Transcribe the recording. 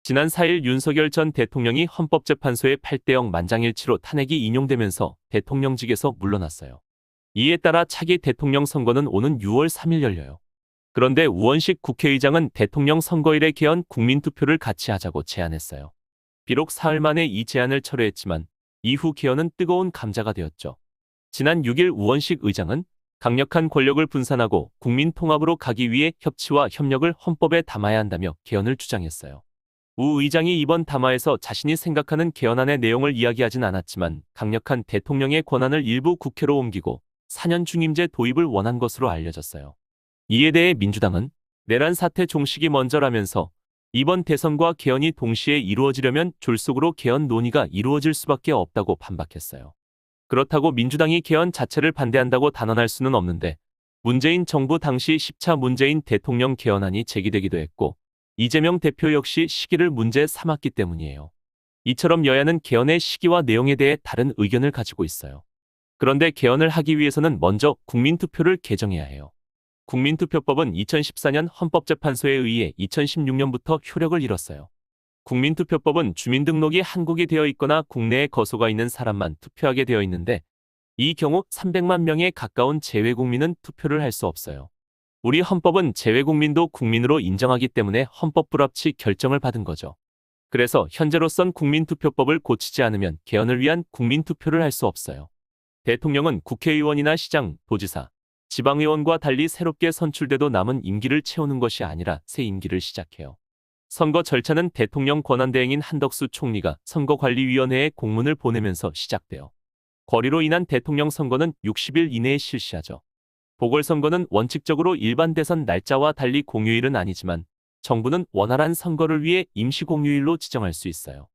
지난 4일 윤석열 전 대통령이 헌법재판소의 8대0 만장일치로 탄핵이 인용되면서 대통령직에서 물러났어요. 이에 따라 차기 대통령 선거는 오는 6월 3일 열려요. 그런데 우원식 국회의장은 대통령 선거일에 개헌 국민투표를 같이 하자고 제안했어요. 비록 사흘 만에 이 제안을 철회했지만 이후 개헌은 뜨거운 감자가 되었죠. 지난 6일 우원식 의장은 강력한 권력을 분산하고 국민 통합으로 가기 위해 협치와 협력을 헌법에 담아야 한다며 개헌을 주장했어요. 우 의장이 이번 담화에서 자신이 생각하는 개헌안의 내용을 이야기하진 않았지만 강력한 대통령의 권한을 일부 국회로 옮기고 4년 중임제 도입을 원한 것으로 알려졌어요. 이에 대해 민주당은 내란 사태 종식이 먼저라면서 이번 대선과 개헌이 동시에 이루어지려면 졸속으로 개헌 논의가 이루어질 수밖에 없다고 반박했어요. 그렇다고 민주당이 개헌 자체를 반대한다고 단언할 수는 없는데 문재인 정부 당시 10차 문재인 대통령 개헌안이 제기되기도 했고 이재명 대표 역시 시기를 문제 삼았기 때문이에요. 이처럼 여야는 개헌의 시기와 내용에 대해 다른 의견을 가지고 있어요. 그런데 개헌을 하기 위해서는 먼저 국민투표를 개정해야 해요. 국민투표법은 2014년 헌법재판소에 의해 2016년부터 효력을 잃었어요. 국민투표법은 주민등록이 한국에 되어 있거나 국내에 거소가 있는 사람만 투표하게 되어 있는데 이 경우 300만 명에 가까운 재외국민은 투표를 할 수 없어요. 우리 헌법은 재외국민도 국민으로 인정하기 때문에 헌법 불합치 결정을 받은 거죠. 그래서 현재로선 국민투표법을 고치지 않으면 개헌을 위한 국민투표를 할 수 없어요. 대통령은 국회의원이나 시장, 도지사, 지방의원과 달리 새롭게 선출돼도 남은 임기를 채우는 것이 아니라 새 임기를 시작해요. 선거 절차는 대통령 권한대행인 한덕수 총리가 선거관리위원회에 공문을 보내면서 시작돼요. 거리로 인한 대통령 선거는 60일 이내에 실시하죠. 보궐선거는 원칙적으로 일반 대선 날짜와 달리 공휴일은 아니지만 정부는 원활한 선거를 위해 임시 공휴일로 지정할 수 있어요.